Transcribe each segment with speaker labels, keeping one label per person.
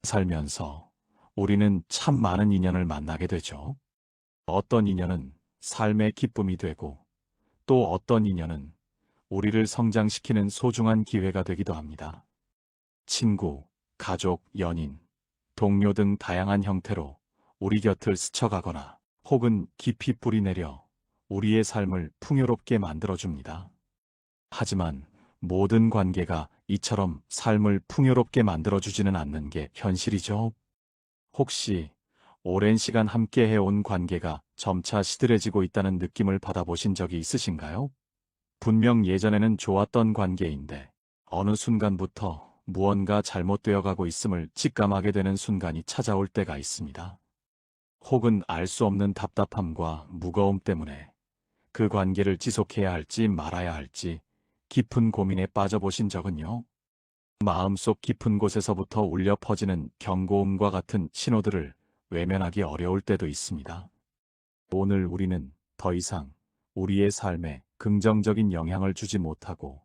Speaker 1: 살면서 우리는 참 많은 인연을 만나게 되죠. 어떤 인연은 삶의 기쁨이 되고 또 어떤 인연은 우리를 성장시키는 소중한 기회가 되기도 합니다. 친구, 가족, 연인, 동료 등 다양한 형태로 우리 곁을 스쳐가거나 혹은 깊이 뿌리내려 우리의 삶을 풍요롭게 만들어줍니다. 하지만 모든 관계가 이처럼 삶을 풍요롭게 만들어주지는 않는 게 현실이죠. 혹시 오랜 시간 함께 해온 관계가 점차 시들해지고 있다는 느낌을 받아보신 적이 있으신가요? 분명 예전에는 좋았던 관계인데 어느 순간부터 무언가 잘못되어 가고 있음을 직감하게 되는 순간이 찾아올 때가 있습니다. 혹은 알 수 없는 답답함과 무거움 때문에 그 관계를 지속해야 할지 말아야 할지 깊은 고민에 빠져보신 적은요? 마음속 깊은 곳에서부터 울려 퍼지는 경고음과 같은 신호들을 외면하기 어려울 때도 있습니다. 오늘 우리는 더 이상 우리의 삶에 긍정적인 영향을 주지 못하고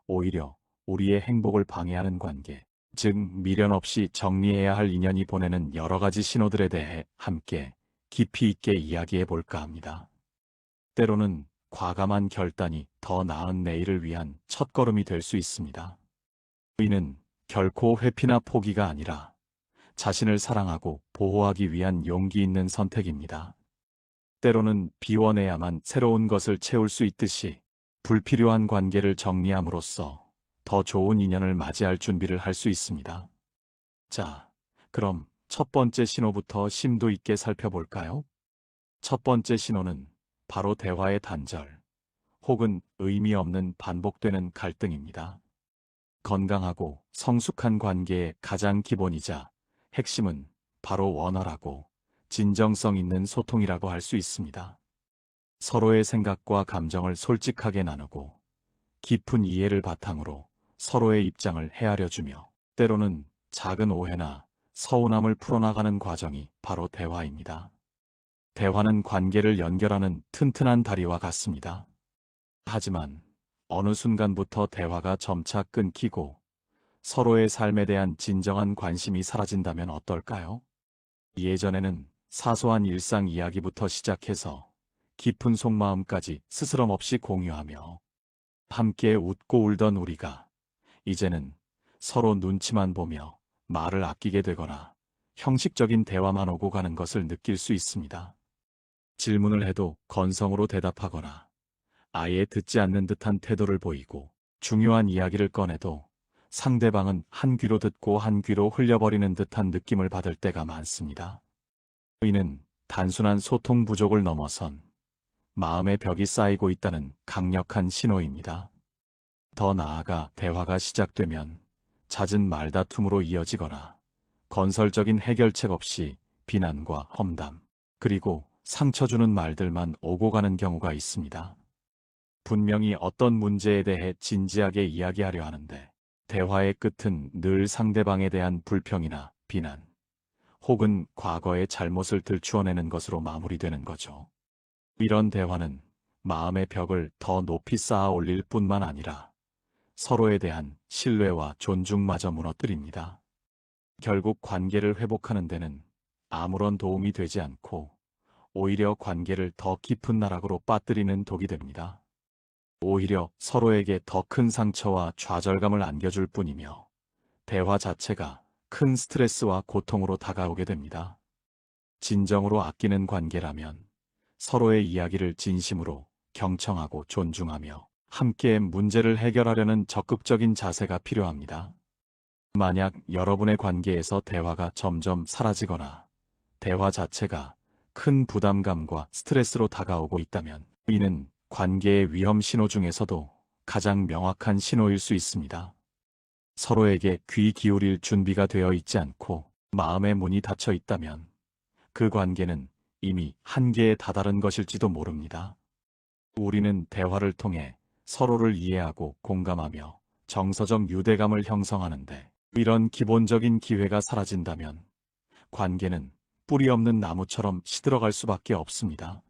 Speaker 1: 오히려 우리의 행복을 방해하는 관계, 즉 미련 없이 정리해야 할 인연이 보내는 여러 가지 신호들에 대해 함께 깊이 있게 이야기해 볼까 합니다. 때로는 과감한 결단이 더 나은 내일을 위한 첫걸음이 될 수 있습니다. 이는 결코 회피나 포기가 아니라 자신을 사랑하고 보호하기 위한 용기 있는 선택입니다. 때로는 비워내야만 새로운 것을 채울 수 있듯이 불필요한 관계를 정리함으로써 더 좋은 인연을 맞이할 준비를 할 수 있습니다. 자, 그럼 첫 번째 신호부터 심도 있게 살펴볼까요? 첫 번째 신호는 바로 대화의 단절, 혹은 의미 없는 반복되는 갈등입니다. 건강하고 성숙한 관계의 가장 기본이자 핵심은 바로 원활하고 진정성 있는 소통이라고 할 수 있습니다. 서로의 생각과 감정을 솔직하게 나누고 깊은 이해를 바탕으로 서로의 입장을 헤아려주며 때로는 작은 오해나 서운함을 풀어나가는 과정이 바로 대화입니다. 대화는 관계를 연결하는 튼튼한 다리와 같습니다. 하지만 어느 순간부터 대화가 점차 끊기고 서로의 삶에 대한 진정한 관심이 사라진다면 어떨까요? 예전에는 사소한 일상 이야기부터 시작해서 깊은 속마음까지 스스럼 없이 공유하며 함께 웃고 울던 우리가 이제는 서로 눈치만 보며 말을 아끼게 되거나 형식적인 대화만 오고 가는 것을 느낄 수 있습니다. 질문을 해도 건성으로 대답하거나 아예 듣지 않는 듯한 태도를 보이고 중요한 이야기를 꺼내도 상대방은 한 귀로 듣고 한 귀로 흘려버리는 듯한 느낌을 받을 때가 많습니다. 이는 단순한 소통 부족을 넘어선 마음의 벽이 쌓이고 있다는 강력한 신호입니다. 더 나아가 대화가 시작되면 잦은 말다툼으로 이어지거나 건설적인 해결책 없이 비난과 험담, 그리고 상처 주는 말들만 오고 가는 경우가 있습니다. 분명히 어떤 문제에 대해 진지하게 이야기하려 하는데 대화의 끝은 늘 상대방에 대한 불평이나 비난, 혹은 과거의 잘못을 들추어내는 것으로 마무리되는 거죠. 이런 대화는 마음의 벽을 더 높이 쌓아 올릴 뿐만 아니라 서로에 대한 신뢰와 존중마저 무너뜨립니다. 결국 관계를 회복하는 데는 아무런 도움이 되지 않고 오히려 관계를 더 깊은 나락으로 빠뜨리는 독이 됩니다. 오히려 서로에게 더 큰 상처와 좌절감을 안겨줄 뿐이며 대화 자체가 큰 스트레스와 고통으로 다가오게 됩니다. 진정으로 아끼는 관계라면 서로의 이야기를 진심으로 경청하고 존중하며 함께 문제를 해결하려는 적극적인 자세가 필요합니다. 만약 여러분의 관계에서 대화가 점점 사라지거나 대화 자체가 큰 부담감과 스트레스로 다가오고 있다면 이는 관계의 위험 신호 중에서도 가장 명확한 신호일 수 있습니다. 서로에게 귀 기울일 준비가 되어 있지 않고 마음의 문이 닫혀 있다면 그 관계는 이미 한계에 다다른 것일지도 모릅니다. 우리는 대화를 통해 서로를 이해하고 공감하며 정서적 유대감을 형성하는데 이런 기본적인 기회가 사라진다면 관계는 뿌리 없는 나무처럼 시들어갈 수밖에 없습니다.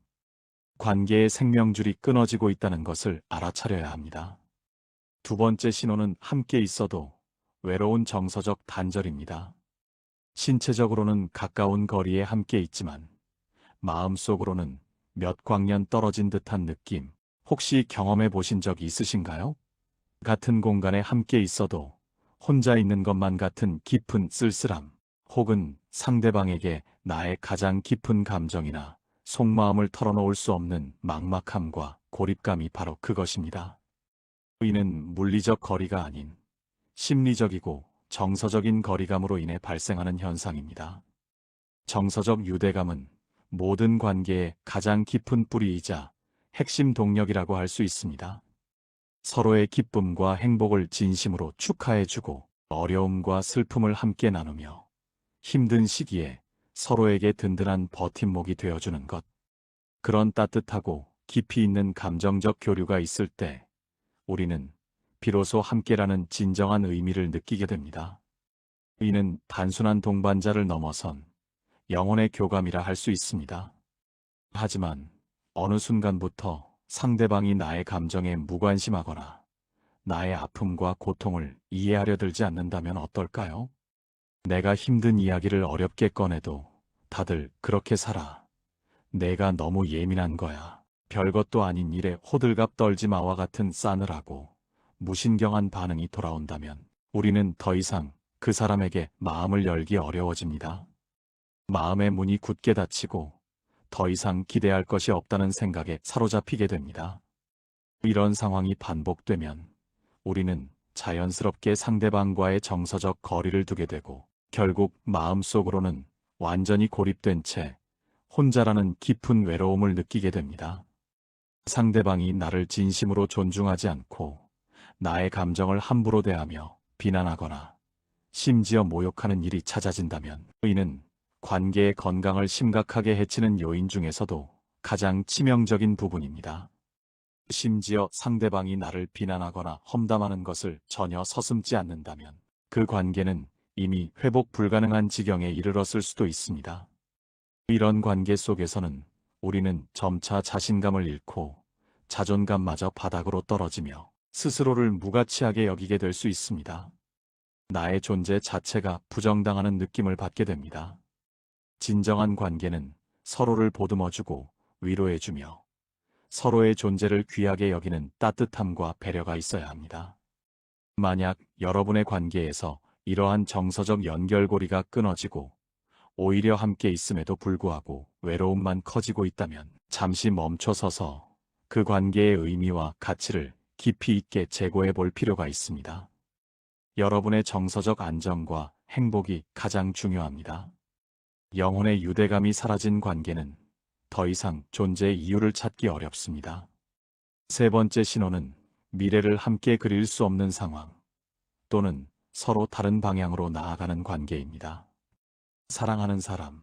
Speaker 1: 관계의 생명줄이 끊어지고 있다는 것을 알아차려야 합니다. 두 번째 신호는 함께 있어도 외로운 정서적 단절입니다. 신체적으로는 가까운 거리에 함께 있지만 마음속으로는 몇 광년 떨어진 듯한 느낌, 혹시 경험해 보신 적 있으신가요? 같은 공간에 함께 있어도 혼자 있는 것만 같은 깊은 쓸쓸함, 혹은 상대방에게 나의 가장 깊은 감정이나 속마음을 털어놓을 수 없는 막막함과 고립감이 바로 그것입니다. 이는 물리적 거리가 아닌 심리적이고 정서적인 거리감으로 인해 발생하는 현상입니다. 정서적 유대감은 모든 관계의 가장 깊은 뿌리이자 핵심 동력이라고 할 수 있습니다. 서로의 기쁨과 행복을 진심으로 축하해주고 어려움과 슬픔을 함께 나누며 힘든 시기에 서로에게 든든한 버팀목이 되어주는 것. 그런 따뜻하고 깊이 있는 감정적 교류가 있을 때 우리는 비로소 함께라는 진정한 의미를 느끼게 됩니다. 이는 단순한 동반자를 넘어선 영혼의 교감이라 할 수 있습니다. 하지만 어느 순간부터 상대방이 나의 감정에 무관심하거나 나의 아픔과 고통을 이해하려 들지 않는다면 어떨까요? 내가 힘든 이야기를 어렵게 꺼내도 다들 그렇게 살아. 내가 너무 예민한 거야. 별것도 아닌 일에 호들갑 떨지 마와 같은 싸늘하고 무신경한 반응이 돌아온다면 우리는 더 이상 그 사람에게 마음을 열기 어려워집니다. 마음의 문이 굳게 닫히고 더 이상 기대할 것이 없다는 생각에 사로잡히게 됩니다. 이런 상황이 반복되면 우리는 자연스럽게 상대방과의 정서적 거리를 두게 되고 결국 마음속으로는 완전히 고립된 채 혼자라는 깊은 외로움을 느끼게 됩니다. 상대방이 나를 진심으로 존중하지 않고 나의 감정을 함부로 대하며 비난하거나 심지어 모욕하는 일이 잦아진다면 이는 관계의 건강을 심각하게 해치는 요인 중에서도 가장 치명적인 부분입니다. 심지어 상대방이 나를 비난하거나 험담하는 것을 전혀 서슴지 않는다면 그 관계는 이미 회복 불가능한 지경에 이르렀을 수도 있습니다. 이런 관계 속에서는 우리는 점차 자신감을 잃고 자존감마저 바닥으로 떨어지며 스스로를 무가치하게 여기게 될 수 있습니다. 나의 존재 자체가 부정당하는 느낌을 받게 됩니다. 진정한 관계는 서로를 보듬어주고 위로해주며 서로의 존재를 귀하게 여기는 따뜻함과 배려가 있어야 합니다. 만약 여러분의 관계에서 이러한 정서적 연결고리가 끊어지고 오히려 함께 있음에도 불구하고 외로움만 커지고 있다면 잠시 멈춰서서 그 관계의 의미와 가치를 깊이 있게 재고해 볼 필요가 있습니다. 여러분의 정서적 안정과 행복이 가장 중요합니다. 영혼의 유대감이 사라진 관계는 더 이상 존재의 이유를 찾기 어렵습니다. 세 번째 신호는 미래를 함께 그릴 수 없는 상황 또는 서로 다른 방향으로 나아가는 관계입니다. 사랑하는 사람,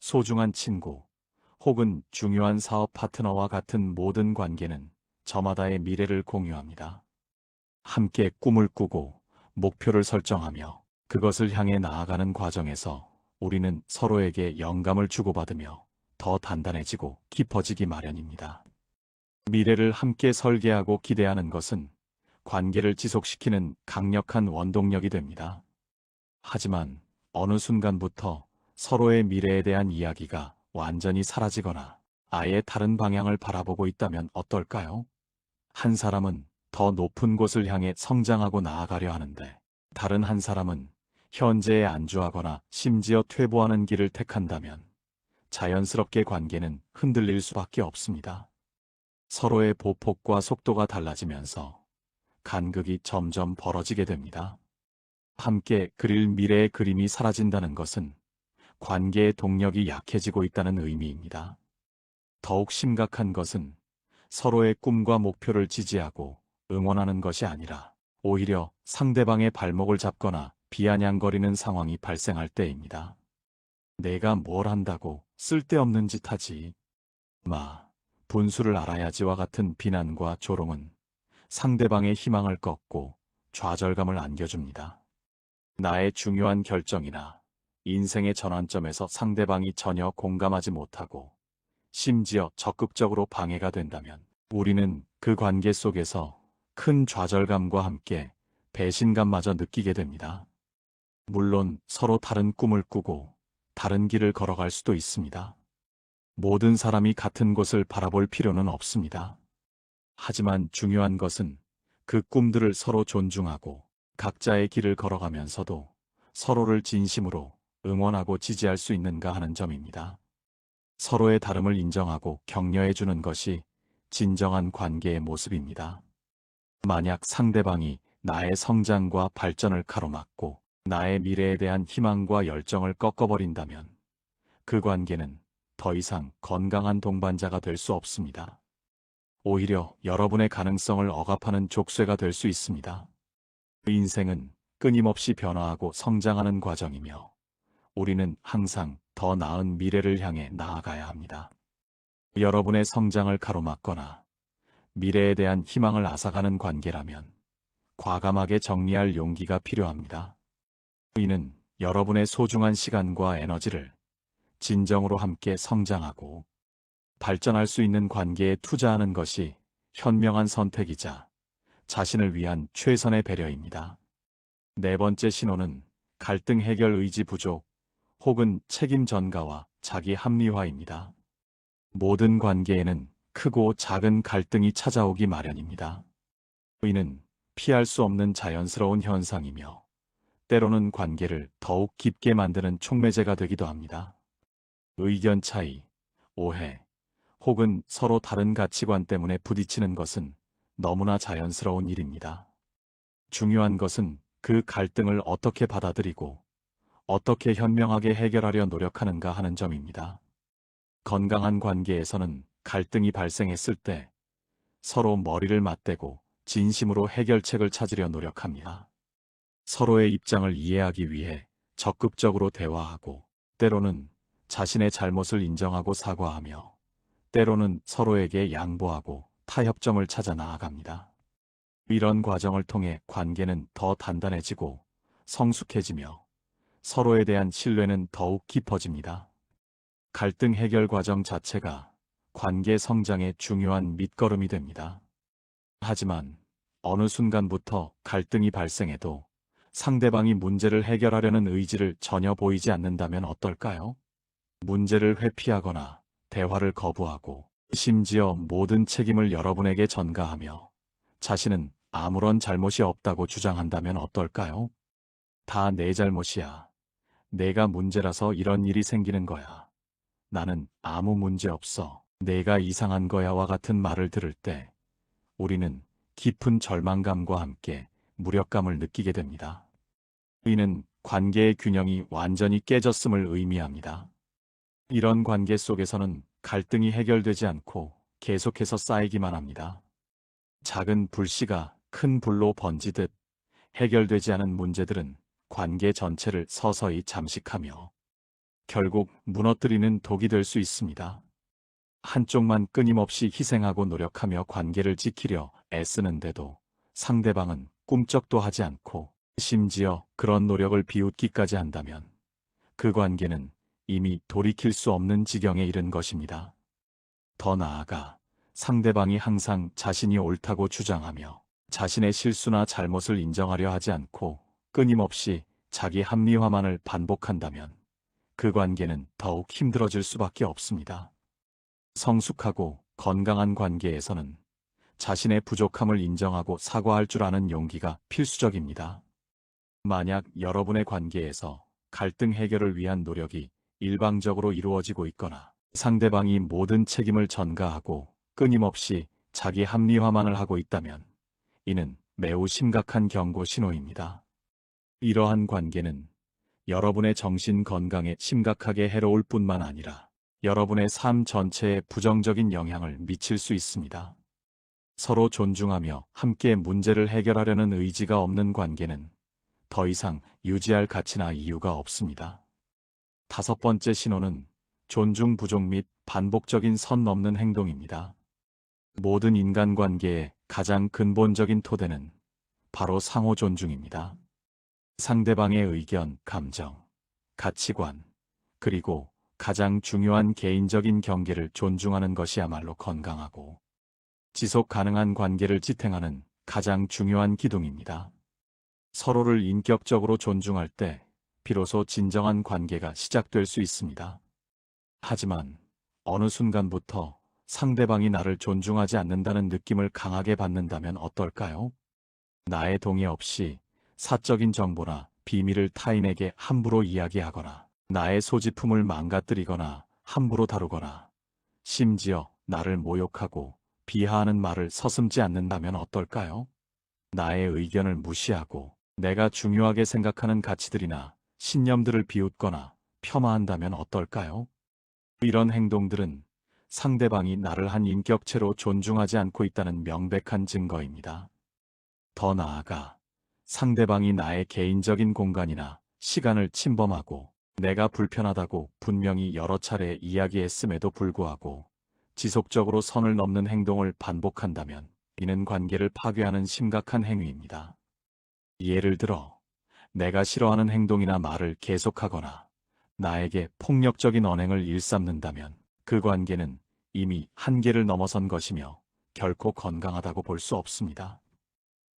Speaker 1: 소중한 친구, 혹은 중요한 사업 파트너와 같은 모든 관계는 저마다의 미래를 공유합니다. 함께 꿈을 꾸고 목표를 설정하며 그것을 향해 나아가는 과정에서 우리는 서로에게 영감을 주고받으며 더 단단해지고 깊어지기 마련입니다. 미래를 함께 설계하고 기대하는 것은 관계를 지속시키는 강력한 원동력이 됩니다. 하지만 어느 순간부터 서로의 미래에 대한 이야기가 완전히 사라지거나 아예 다른 방향을 바라보고 있다면 어떨까요? 한 사람은 더 높은 곳을 향해 성장하고 나아가려 하는데 다른 한 사람은 현재에 안주하거나 심지어 퇴보하는 길을 택한다면 자연스럽게 관계는 흔들릴 수밖에 없습니다. 서로의 보폭과 속도가 달라지면서 간극이 점점 벌어지게 됩니다. 함께 그릴 미래의 그림이 사라진다는 것은 관계의 동력이 약해지고 있다는 의미입니다. 더욱 심각한 것은 서로의 꿈과 목표를 지지하고 응원하는 것이 아니라 오히려 상대방의 발목을 잡거나 비아냥거리는 상황이 발생할 때입니다. 내가 뭘 한다고 쓸데없는 짓 하지. 분수를 알아야지와 같은 비난과 조롱은 상대방의 희망을 꺾고 좌절감을 안겨줍니다. 나의 중요한 결정이나 인생의 전환점에서 상대방이 전혀 공감하지 못하고 심지어 적극적으로 방해가 된다면 우리는 그 관계 속에서 큰 좌절감과 함께 배신감마저 느끼게 됩니다. 물론 서로 다른 꿈을 꾸고 다른 길을 걸어갈 수도 있습니다. 모든 사람이 같은 곳을 바라볼 필요는 없습니다. 하지만 중요한 것은 그 꿈들을 서로 존중하고 각자의 길을 걸어가면서도 서로를 진심으로 응원하고 지지할 수 있는가 하는 점입니다. 서로의 다름을 인정하고 격려해 주는 것이 진정한 관계의 모습입니다. 만약 상대방이 나의 성장과 발전을 가로막고 나의 미래에 대한 희망과 열정을 꺾어버린다면 그 관계는 더 이상 건강한 동반자가 될 수 없습니다. 오히려 여러분의 가능성을 억압하는 족쇄가 될 수 있습니다. 인생은 끊임없이 변화하고 성장하는 과정이며 우리는 항상 더 나은 미래를 향해 나아가야 합니다. 여러분의 성장을 가로막거나 미래에 대한 희망을 앗아가는 관계라면 과감하게 정리할 용기가 필요합니다. 이는 여러분의 소중한 시간과 에너지를 진정으로 함께 성장하고 발전할 수 있는 관계에 투자하는 것이 현명한 선택이자 자신을 위한 최선의 배려입니다. 네 번째 신호는 갈등 해결 의지 부족 혹은 책임 전가와 자기 합리화입니다. 모든 관계에는 크고 작은 갈등이 찾아오기 마련입니다. 이는 피할 수 없는 자연스러운 현상이며 때로는 관계를 더욱 깊게 만드는 촉매제가 되기도 합니다. 의견 차이, 오해, 혹은 서로 다른 가치관 때문에 부딪히는 것은 너무나 자연스러운 일입니다. 중요한 것은 그 갈등을 어떻게 받아들이고 어떻게 현명하게 해결하려 노력하는가 하는 점입니다. 건강한 관계에서는 갈등이 발생했을 때 서로 머리를 맞대고 진심으로 해결책을 찾으려 노력합니다. 서로의 입장을 이해하기 위해 적극적으로 대화하고 때로는 자신의 잘못을 인정하고 사과하며 때로는 서로에게 양보하고 타협점을 찾아 나아갑니다. 이런 과정을 통해 관계는 더 단단해지고 성숙해지며 서로에 대한 신뢰는 더욱 깊어집니다. 갈등 해결 과정 자체가 관계 성장의 중요한 밑거름이 됩니다. 하지만 어느 순간부터 갈등이 발생해도 상대방이 문제를 해결하려는 의지를 전혀 보이지 않는다면 어떨까요? 문제를 회피하거나 대화를 거부하고 심지어 모든 책임을 여러분에게 전가하며 자신은 아무런 잘못이 없다고 주장한다면 어떨까요? 다 내 잘못이야. 내가 문제라서 이런 일이 생기는 거야. 나는 아무 문제 없어. 내가 이상한 거야와 같은 말을 들을 때 우리는 깊은 절망감과 함께 무력감을 느끼게 됩니다. 이는 관계의 균형이 완전히 깨졌음을 의미합니다. 이런 관계 속에서는 갈등이 해결되지 않고 계속해서 쌓이기만 합니다. 작은 불씨가 큰 불로 번지듯 해결되지 않은 문제들은 관계 전체를 서서히 잠식하며 결국 무너뜨리는 독이 될 수 있습니다. 한쪽만 끊임없이 희생하고 노력하며 관계를 지키려 애쓰는데도 상대방은 꿈쩍도 하지 않고 심지어 그런 노력을 비웃기까지 한다면 그 관계는 이미 돌이킬 수 없는 지경에 이른 것입니다. 더 나아가 상대방이 항상 자신이 옳다고 주장하며 자신의 실수나 잘못을 인정하려 하지 않고 끊임없이 자기 합리화만을 반복한다면 그 관계는 더욱 힘들어질 수밖에 없습니다. 성숙하고 건강한 관계에서는 자신의 부족함을 인정하고 사과할 줄 아는 용기가 필수적입니다. 만약 여러분의 관계에서 갈등 해결을 위한 노력이 일방적으로 이루어지고 있거나 상대방이 모든 책임을 전가하고 끊임없이 자기 합리화만을 하고 있다면 이는 매우 심각한 경고 신호입니다. 이러한 관계는 여러분의 정신 건강에 심각하게 해로울 뿐만 아니라 여러분의 삶 전체에 부정적인 영향을 미칠 수 있습니다. 서로 존중하며 함께 문제를 해결하려는 의지가 없는 관계는 더 이상 유지할 가치나 이유가 없습니다. 다섯 번째 신호는 존중 부족 및 반복적인 선 넘는 행동입니다. 모든 인간관계의 가장 근본적인 토대는 바로 상호 존중입니다. 상대방의 의견, 감정, 가치관, 그리고 가장 중요한 개인적인 경계를 존중하는 것이야말로 건강하고 지속 가능한 관계를 지탱하는 가장 중요한 기둥입니다. 서로를 인격적으로 존중할 때 비로소 진정한 관계가 시작될 수 있습니다. 하지만 어느 순간부터 상대방이 나를 존중하지 않는다는 느낌을 강하게 받는다면 어떨까요? 나의 동의 없이 사적인 정보나 비밀을 타인에게 함부로 이야기하거나 나의 소지품을 망가뜨리거나 함부로 다루거나 심지어 나를 모욕하고 비하하는 말을 서슴지 않는다면 어떨까요? 나의 의견을 무시하고 내가 중요하게 생각하는 가치들이나 신념들을 비웃거나 폄하한다면 어떨까요? 이런 행동들은 상대방이 나를 한 인격체로 존중하지 않고 있다는 명백한 증거입니다. 더 나아가 상대방이 나의 개인적인 공간이나 시간을 침범하고 내가 불편하다고 분명히 여러 차례 이야기했음에도 불구하고 지속적으로 선을 넘는 행동을 반복한다면 이는 관계를 파괴하는 심각한 행위입니다. 예를 들어 내가 싫어하는 행동이나 말을 계속하거나 나에게 폭력적인 언행을 일삼는다면 그 관계는 이미 한계를 넘어선 것이며 결코 건강하다고 볼 수 없습니다.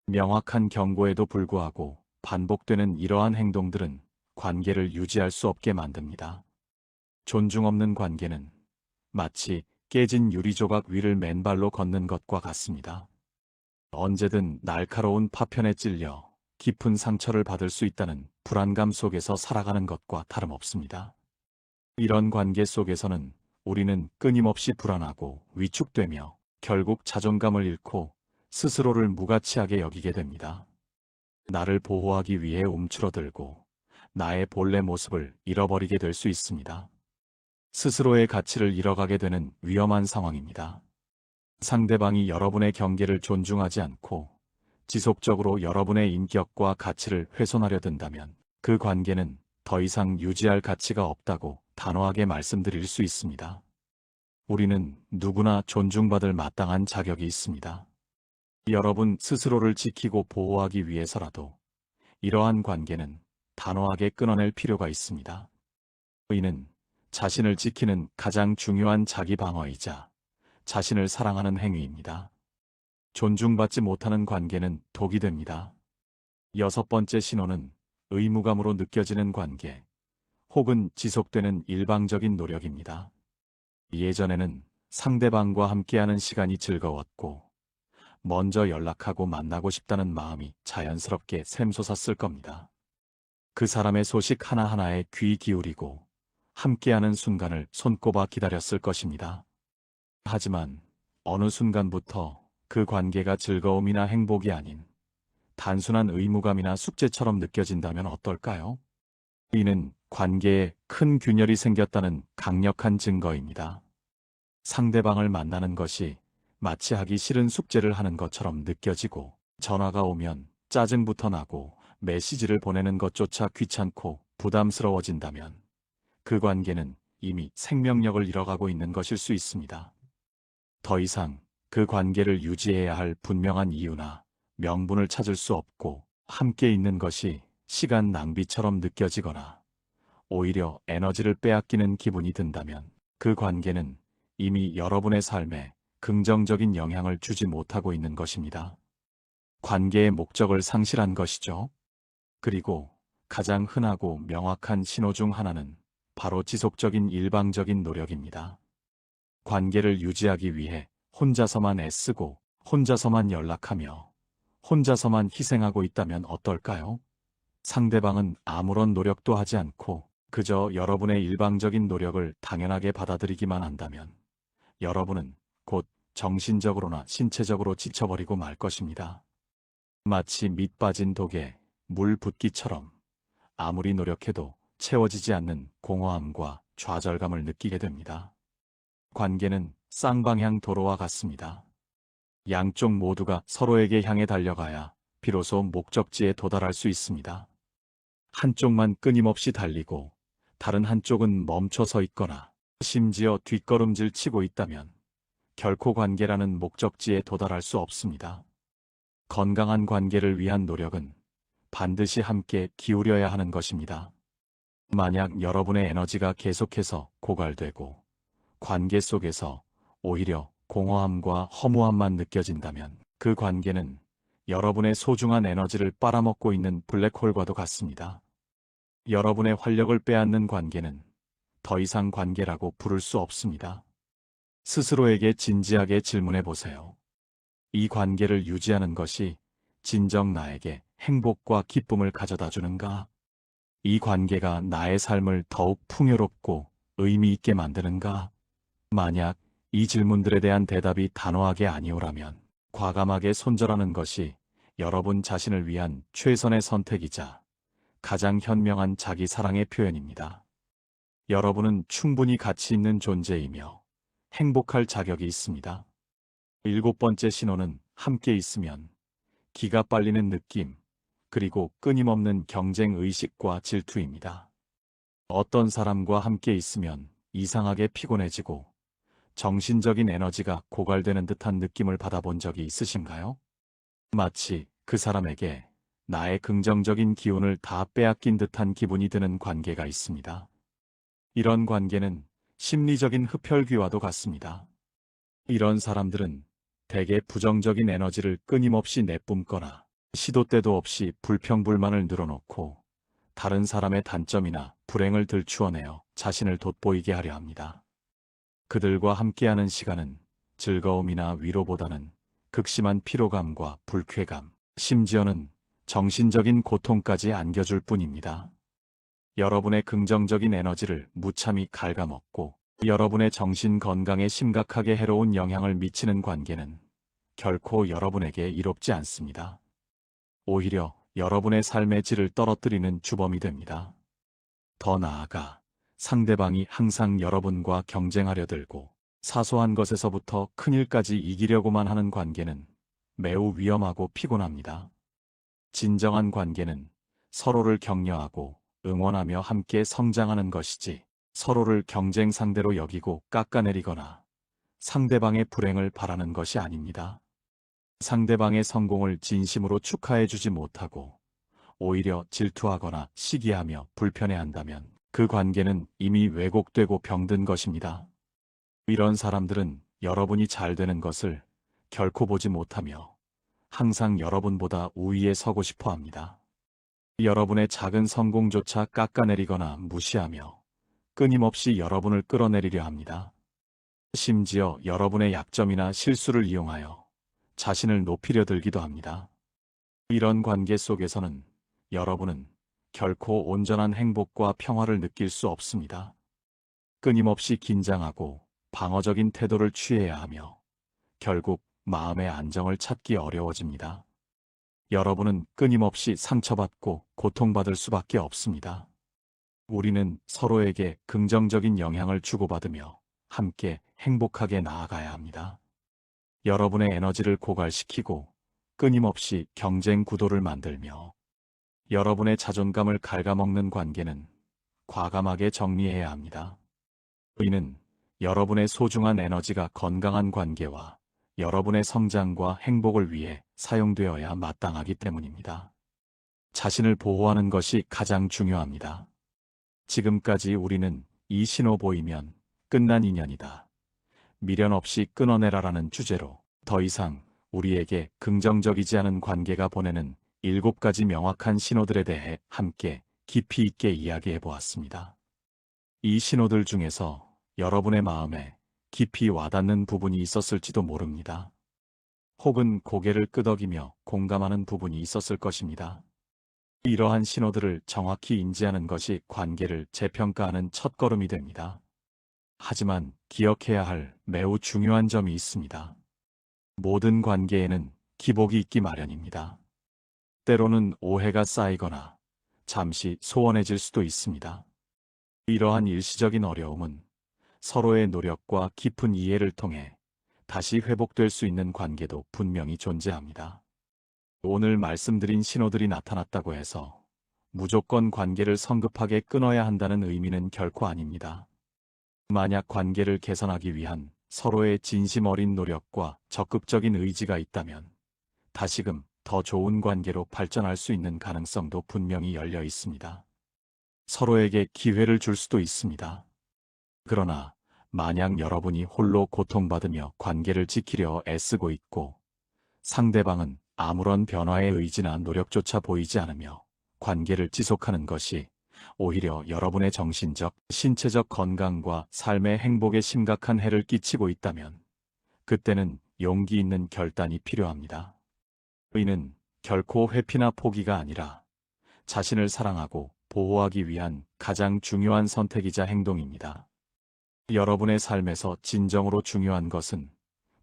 Speaker 1: 명확한 경고에도 불구하고 반복되는 이러한 행동들은 관계를 유지할 수 없게 만듭니다. 존중 없는 관계는 마치 깨진 유리조각 위를 맨발로 걷는 것과 같습니다. 언제든 날카로운 파편에 찔려 깊은 상처를 받을 수 있다는 불안감 속에서 살아가는 것과 다름없습니다. 이런 관계 속에서는 우리는 끊임없이 불안하고 위축되며 결국 자존감을 잃고 스스로를 무가치하게 여기게 됩니다. 나를 보호하기 위해 움츠러들고 나의 본래 모습을 잃어버리게 될 수 있습니다. 스스로의 가치를 잃어가게 되는 위험한 상황입니다. 상대방이 여러분의 경계를 존중하지 않고 지속적으로 여러분의 인격과 가치를 훼손하려 든다면 그 관계는 더 이상 유지할 가치가 없다고 단호하게 말씀드릴 수 있습니다. 우리는 누구나 존중받을 마땅한 자격이 있습니다. 여러분 스스로를 지키고 보호하기 위해서라도 이러한 관계는 단호하게 끊어낼 필요가 있습니다. 이는 자신을 지키는 가장 중요한 자기 방어이자 자신을 사랑하는 행위입니다. 존중받지 못하는 관계는 독이 됩니다. 여섯 번째 신호는 의무감으로 느껴지는 관계, 혹은 지속되는 일방적인 노력입니다. 예전에는 상대방과 함께하는 시간이 즐거웠고, 먼저 연락하고 만나고 싶다는 마음이 자연스럽게 샘솟았을 겁니다. 그 사람의 소식 하나하나에 귀 기울이고, 함께하는 순간을 손꼽아 기다렸을 것입니다. 하지만 어느 순간부터 그 관계가 즐거움이나 행복이 아닌 단순한 의무감이나 숙제처럼 느껴진다면 어떨까요? 이는 관계에 큰 균열이 생겼다는 강력한 증거입니다. 상대방을 만나는 것이 마치 하기 싫은 숙제를 하는 것처럼 느껴지고, 전화가 오면 짜증부터 나고 메시지를 보내는 것조차 귀찮고 부담스러워진다면 그 관계는 이미 생명력을 잃어가고 있는 것일 수 있습니다. 더 이상 그 관계를 유지해야 할 분명한 이유나 명분을 찾을 수 없고, 함께 있는 것이 시간 낭비처럼 느껴지거나 오히려 에너지를 빼앗기는 기분이 든다면 그 관계는 이미 여러분의 삶에 긍정적인 영향을 주지 못하고 있는 것입니다. 관계의 목적을 상실한 것이죠. 그리고 가장 흔하고 명확한 신호 중 하나는 바로 지속적인 일방적인 노력입니다. 관계를 유지하기 위해 혼자서만 애쓰고 혼자서만 연락하며 혼자서만 희생하고 있다면 어떨까요? 상대방은 아무런 노력도 하지 않고 그저 여러분의 일방적인 노력을 당연하게 받아들이기만 한다면 여러분은 곧 정신적으로나 신체적으로 지쳐버리고 말 것입니다. 마치 밑 빠진 독에 물 붓기처럼 아무리 노력해도 채워지지 않는 공허함과 좌절감을 느끼게 됩니다. 관계는 쌍방향 도로와 같습니다. 양쪽 모두가 서로에게 향해 달려가야 비로소 목적지에 도달할 수 있습니다. 한쪽만 끊임없이 달리고 다른 한쪽은 멈춰 서 있거나 심지어 뒷걸음질 치고 있다면 결코 관계라는 목적지에 도달할 수 없습니다. 건강한 관계를 위한 노력은 반드시 함께 기울여야 하는 것입니다. 만약 여러분의 에너지가 계속해서 고갈되고 관계 속에서 오히려 공허함과 허무함만 느껴진다면 그 관계는 여러분의 소중한 에너지를 빨아먹고 있는 블랙홀과도 같습니다. 여러분의 활력을 빼앗는 관계는 더 이상 관계라고 부를 수 없습니다. 스스로에게 진지하게 질문해 보세요. 이 관계를 유지하는 것이 진정 나에게 행복과 기쁨을 가져다 주는가? 이 관계가 나의 삶을 더욱 풍요롭고 의미 있게 만드는가? 만약 이 질문들에 대한 대답이 단호하게 아니오라면 과감하게 손절하는 것이 여러분 자신을 위한 최선의 선택이자 가장 현명한 자기 사랑의 표현입니다. 여러분은 충분히 가치 있는 존재이며 행복할 자격이 있습니다. 7번째 신호는 함께 있으면 기가 빨리는 느낌, 그리고 끊임없는 경쟁 의식과 질투입니다. 어떤 사람과 함께 있으면 이상하게 피곤해지고 정신적인 에너지가 고갈되는 듯한 느낌을 받아본 적이 있으신가요? 마치 그 사람에게 나의 긍정적인 기운을 다 빼앗긴 듯한 기분이 드는 관계가 있습니다. 이런 관계는 심리적인 흡혈귀와도 같습니다. 이런 사람들은 대개 부정적인 에너지를 끊임없이 내뿜거나 시도 때도 없이 불평불만을 늘어놓고 다른 사람의 단점이나 불행을 들추어내어 자신을 돋보이게 하려 합니다. 그들과 함께하는 시간은 즐거움이나 위로보다는 극심한 피로감과 불쾌감, 심지어는 정신적인 고통까지 안겨줄 뿐입니다. 여러분의 긍정적인 에너지를 무참히 갉아먹고 여러분의 정신 건강에 심각하게 해로운 영향을 미치는 관계는 결코 여러분에게 이롭지 않습니다. 오히려 여러분의 삶의 질을 떨어뜨리는 주범이 됩니다. 더 나아가 상대방이 항상 여러분과 경쟁하려 들고 사소한 것에서부터 큰일까지 이기려고만 하는 관계는 매우 위험하고 피곤합니다. 진정한 관계는 서로를 격려하고 응원하며 함께 성장하는 것이지 서로를 경쟁 상대로 여기고 깎아내리거나 상대방의 불행을 바라는 것이 아닙니다. 상대방의 성공을 진심으로 축하해주지 못하고 오히려 질투하거나 시기하며 불편해한다면 그 관계는 이미 왜곡되고 병든 것입니다. 이런 사람들은 여러분이 잘 되는 것을 결코 보지 못하며 항상 여러분보다 우위에 서고 싶어 합니다. 여러분의 작은 성공조차 깎아내리거나 무시하며 끊임없이 여러분을 끌어내리려 합니다. 심지어 여러분의 약점이나 실수를 이용하여 자신을 높이려 들기도 합니다. 이런 관계 속에서는 여러분은 결코 온전한 행복과 평화를 느낄 수 없습니다. 끊임없이 긴장하고 방어적인 태도를 취해야 하며 결국 마음의 안정을 찾기 어려워집니다. 여러분은 끊임없이 상처받고 고통받을 수밖에 없습니다. 우리는 서로에게 긍정적인 영향을 주고받으며 함께 행복하게 나아가야 합니다. 여러분의 에너지를 고갈시키고 끊임없이 경쟁 구도를 만들며 여러분의 자존감을 갉아먹는 관계는 과감하게 정리해야 합니다. 이는 여러분의 소중한 에너지가 건강한 관계와 여러분의 성장과 행복을 위해 사용되어야 마땅하기 때문입니다. 자신을 보호하는 것이 가장 중요합니다. 지금까지 우리는 이 신호 보이면 끝난 인연이다. 미련 없이 끊어내라라는 주제로 더 이상 우리에게 긍정적이지 않은 관계가 보내는 7가지 명확한 신호들에 대해 함께 깊이 있게 이야기해 보았습니다. 이 신호들 중에서 여러분의 마음에 깊이 와닿는 부분이 있었을지도 모릅니다. 혹은 고개를 끄덕이며 공감하는 부분이 있었을 것입니다. 이러한 신호들을 정확히 인지하는 것이 관계를 재평가하는 첫걸음이 됩니다. 하지만 기억해야 할 매우 중요한 점이 있습니다. 모든 관계에는 기복이 있기 마련입니다. 때로는 오해가 쌓이거나 잠시 소원해질 수도 있습니다. 이러한 일시적인 어려움은 서로의 노력과 깊은 이해를 통해 다시 회복될 수 있는 관계도 분명히 존재합니다. 오늘 말씀드린 신호들이 나타났다고 해서 무조건 관계를 성급하게 끊어야 한다는 의미는 결코 아닙니다. 만약 관계를 개선하기 위한 서로의 진심 어린 노력과 적극적인 의지가 있다면 다시금 더 좋은 관계로 발전할 수 있는 가능성도 분명히 열려 있습니다. 서로에게 기회를 줄 수도 있습니다. 그러나 만약 여러분이 홀로 고통받으며 관계를 지키려 애쓰고 있고 상대방은 아무런 변화의 의지나 노력조차 보이지 않으며 관계를 지속하는 것이 오히려 여러분의 정신적, 신체적 건강과 삶의 행복에 심각한 해를 끼치고 있다면 그때는 용기 있는 결단이 필요합니다. 의는 결코 회피나 포기가 아니라 자신을 사랑하고 보호하기 위한 가장 중요한 선택이자 행동입니다. 여러분의 삶에서 진정으로 중요한 것은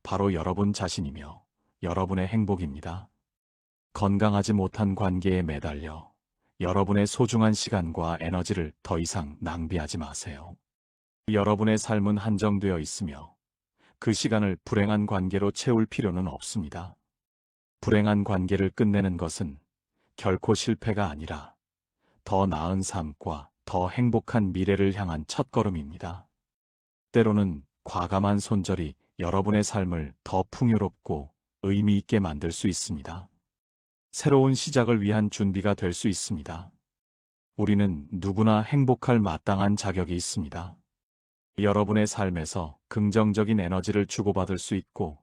Speaker 1: 바로 여러분 자신이며 여러분의 행복입니다. 건강하지 못한 관계에 매달려 여러분의 소중한 시간과 에너지를 더 이상 낭비하지 마세요. 여러분의 삶은 한정되어 있으며 그 시간을 불행한 관계로 채울 필요는 없습니다. 불행한 관계를 끝내는 것은 결코 실패가 아니라 더 나은 삶과 더 행복한 미래를 향한 첫걸음입니다. 때로는 과감한 손절이 여러분의 삶을 더 풍요롭고 의미 있게 만들 수 있습니다. 새로운 시작을 위한 준비가 될 수 있습니다. 우리는 누구나 행복할 마땅한 자격이 있습니다. 여러분의 삶에서 긍정적인 에너지를 주고받을 수 있고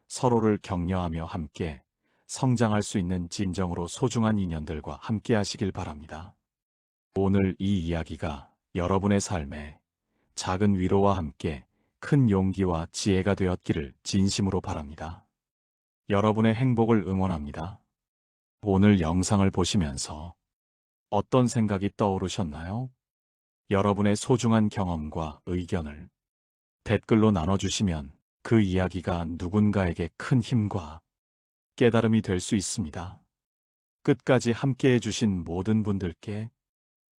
Speaker 1: 서로를 격려하며 함께 성장할 수 있는 진정으로 소중한 인연들과 함께 하시길 바랍니다. 오늘 이 이야기가 여러분의 삶에 작은 위로와 함께 큰 용기와 지혜가 되었기를 진심으로 바랍니다. 여러분의 행복을 응원합니다. 오늘 영상을 보시면서 어떤 생각이 떠오르셨나요? 여러분의 소중한 경험과 의견을 댓글로 나눠주시면 그 이야기가 누군가에게 큰 힘과 깨달음이 될 수 있습니다. 끝까지 함께해 주신 모든 분들께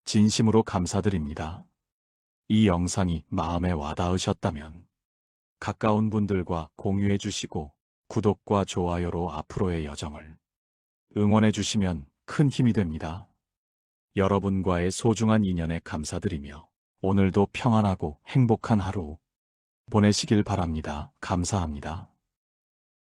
Speaker 1: 진심으로 감사드립니다. 이 영상이 마음에 와닿으셨다면 가까운 분들과 공유해 주시고 구독과 좋아요로 앞으로의 여정을 응원해 주시면 큰 힘이 됩니다. 여러분과의 소중한 인연에 감사드리며 오늘도 평안하고 행복한 하루 보내시길 바랍니다. 감사합니다.